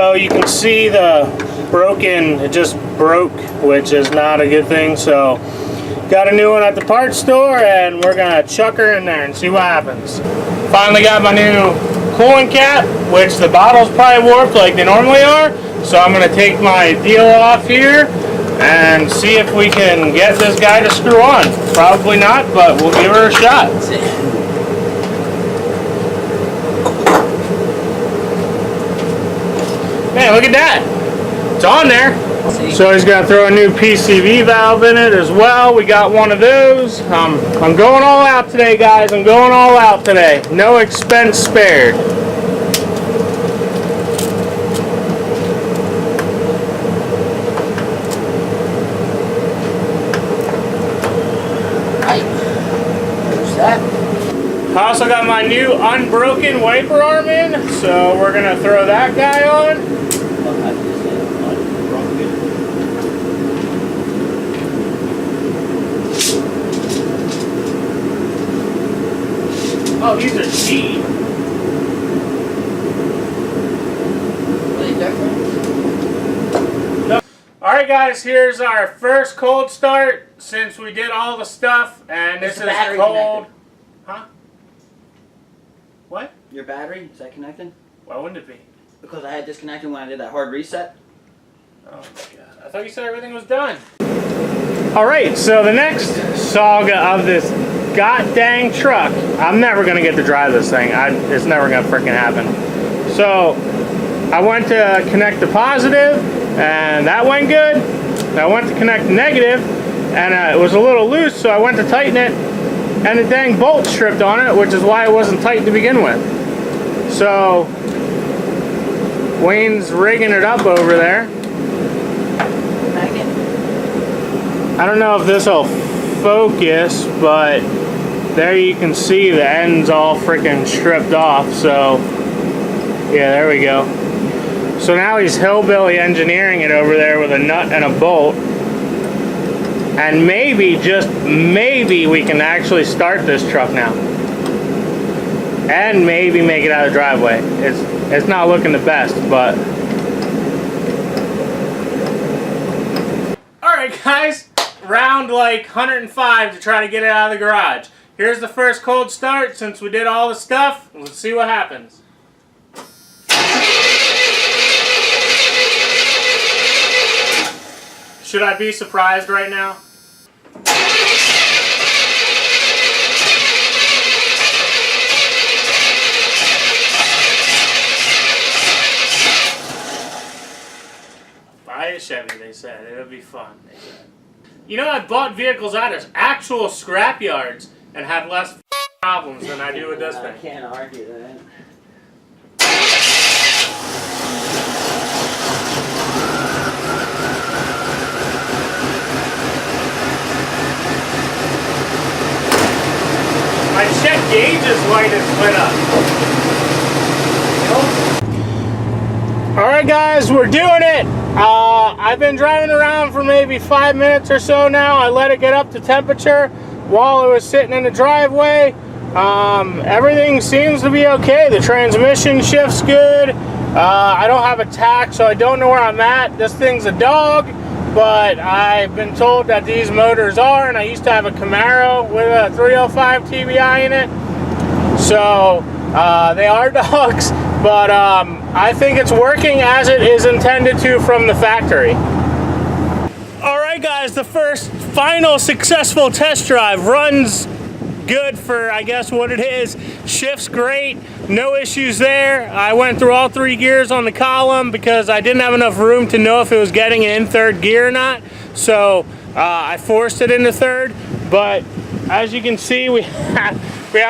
So you can see the broken, it just broke, which is not a good thing. So got a new one at the parts store, and we're gonna chuck her in there and see what happens. Finally got my new coolant cap, which the bottle's probably warped like they normally are. So I'm gonna take my deal off here and see if we can get this guy to screw on. Probably not, but we'll give her a shot. Man, look at that. It's on there. So he's got to throw a new PCV valve in it as well. We got one of those. I'm going all out today, guys. I'm going all out today. No expense spared. I also got my new unbroken wiper arm in, so we're going to throw that guy on. Oh, these are cheap. Alright guys, here's our first cold start since we did all the stuff, and this is cold. Huh? What? Your battery, is that connected? Why wouldn't it be? Because I had disconnected when I did that hard reset. Oh my god. I thought you said everything was done. Alright, so the next saga of this god dang truck. I'm never going to get to drive this thing. It's never going to freaking happen. So, I went to connect the positive, and that went good. I went to connect the negative, and it was a little loose, so I went to tighten it, and the dang bolt stripped on it, which is why it wasn't tight to begin with. So, Wayne's rigging it up over there. I don't know if this will focus, but there you can see the end's all freaking stripped off. So, yeah, there we go. So now he's hillbilly engineering it over there with a nut and a bolt. And maybe, just maybe, we can actually start this truck now. And maybe make it out of the driveway. It's not looking the best, but... Alright guys, round like 105 to try to get it out of the garage. Here's the first cold start since we did all the stuff. Let's see what happens. Should I be surprised right now? Buy a Chevy, they said. It'll be fun, they said. You know, I bought vehicles out of actual scrap yards and had less problems than I do with this thing. I can't argue that. My check gauge's light is lit up. Alright guys, we're doing it! I've been driving around for maybe 5 minutes or so now. I let it get up to temperature while it was sitting in the driveway. Everything seems to be okay. The transmission shifts good. I don't have a tach, so I don't know where I'm at. This thing's a dog, but I've been told that these motors are, and I used to have a Camaro with a 305 TBI in it. So they are dogs, but I think it's working as it is intended to from the factory. Alright guys, the first final successful test drive runs good for, I guess, what it is. Shifts great, no issues there. I went through all 3 gears on the column because I didn't have enough room to know if it was getting in 3rd gear or not. So I forced it into 3rd, but as you can see, we have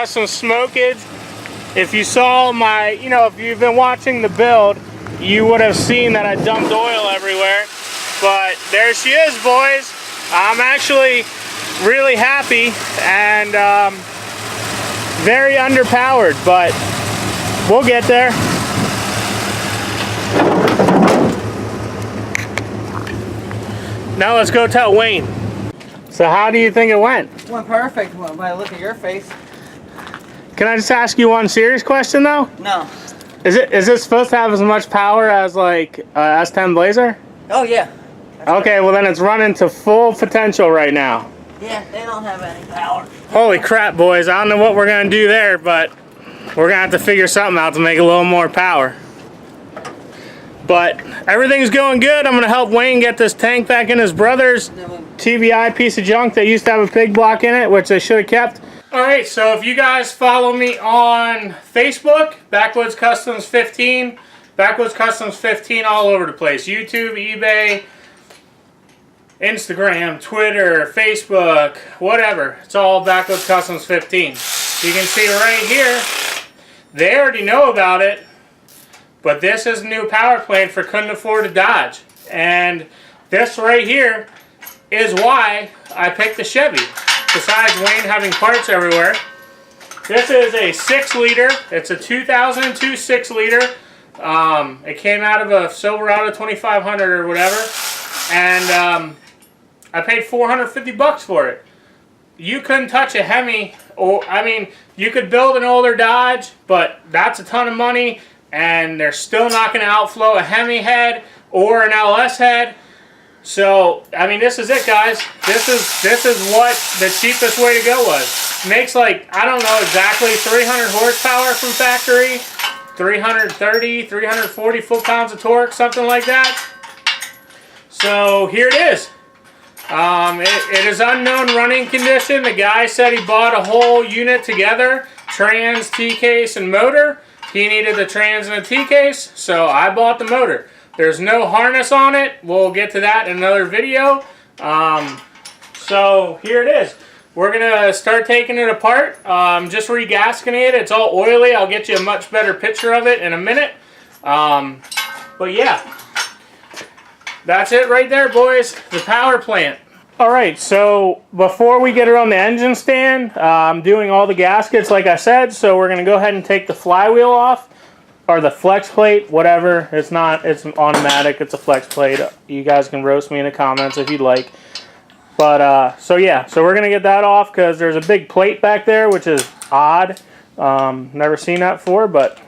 some smokage. If you saw my, if you've been watching the build, you would have seen that I dumped oil everywhere. But there she is, boys. I'm actually really happy and very underpowered, but we'll get there. Now let's go tell Wayne. So how do you think it went? It went perfect when I look at your face. Can I just ask you one serious question though? No. Is it supposed to have as much power as like S10 Blazer? Oh yeah. Okay, well then it's running to full potential right now. Yeah, they don't have any power. Holy crap, boys. I don't know what we're going to do there, but we're going to have to figure something out to make a little more power. But everything's going good. I'm going to help Wayne get this tank back in his brother's TBI piece of junk that used to have a pig block in it, which they should have kept. Alright, so if you guys follow me on Facebook, Backwoods Customs 15, Backwoods Customs 15 all over the place. YouTube, eBay, Instagram, Twitter, Facebook, whatever. It's all Backwoods Customs 15. You can see right here, they already know about it, but this is a new power plant for couldn't afford to Dodge. And this right here is why I picked the Chevy. Besides Wayne having parts everywhere. This is a 6-liter. It's a 2002 6-liter. It came out of a Silverado 2500 or whatever. And I paid $450 for it. You couldn't touch a Hemi, or I mean, you could build an older Dodge, but that's a ton of money, and they're still not going to outflow a Hemi head or an LS head. So, I mean, this is it, guys. This is what the cheapest way to go was. Makes like, I don't know exactly, 300 horsepower from factory, 330, 340 foot-pounds of torque, something like that. So here it is. It is unknown running condition. The guy said he bought a whole unit together, trans, T-case, and motor. He needed the trans and the T-case, so I bought the motor. There's no harness on it. We'll get to that in another video. So here it is. We're going to start taking it apart. Just regasking it. It's all oily. I'll get you a much better picture of it in a minute. But yeah. That's it right there, boys. The power plant. Alright, so before we get it on the engine stand, I'm doing all the gaskets like I said, so we're going to go ahead and take the flywheel off, or the flex plate, whatever. It's not, it's automatic, it's a flex plate. You guys can roast me in the comments if you'd like. But, so yeah, so we're going to get that off because there's a big plate back there, which is odd. Never seen that before, but...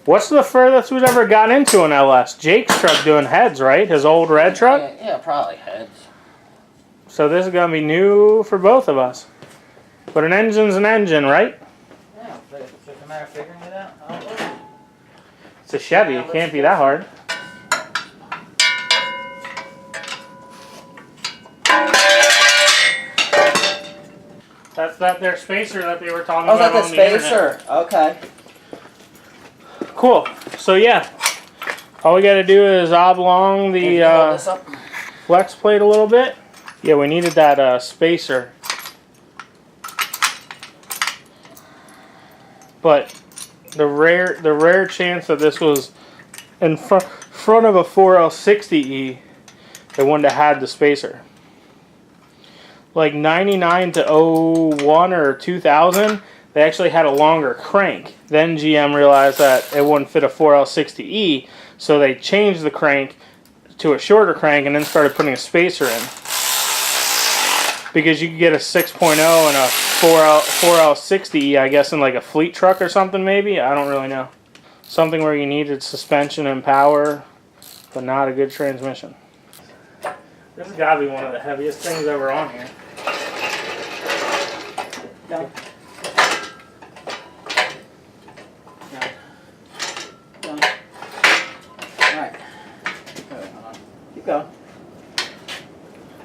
What's the furthest we've ever got into an LS? Jake's truck doing heads, right? His old red truck? Yeah, probably heads. So this is going to be new for both of us. But an engine's an engine, right? Yeah, but it's just a matter of figuring it out. It's a Chevy. It can't be that hard. That's that their spacer that they were talking about on the internet. Oh, is that the spacer? Okay. Cool. So yeah, all we got to do is oblong the flex plate a little bit. Yeah, we needed that spacer. But the rare chance that this was in front of a 4L60E, they wouldn't have had the spacer. Like 99 to 01 or 2000. They actually had a longer crank. Then GM realized that it wouldn't fit a 4L60E, so they changed the crank to a shorter crank and then started putting a spacer in. Because you could get a 6.0 and a 4L60E, I guess, in like a fleet truck or something maybe. I don't really know. Something where you needed suspension and power, but not a good transmission. This has got to be one of the heaviest things ever on here. No. Keep going.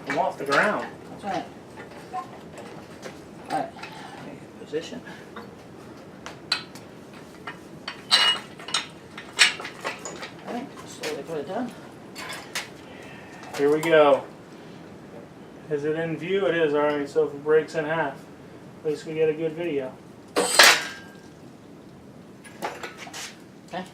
I'm off the ground. That's right. Alright. Position. Alright, slowly put it down. Here we go. Is it in view? It is. Alright, so if it breaks in half, at least we get a good video. Okay.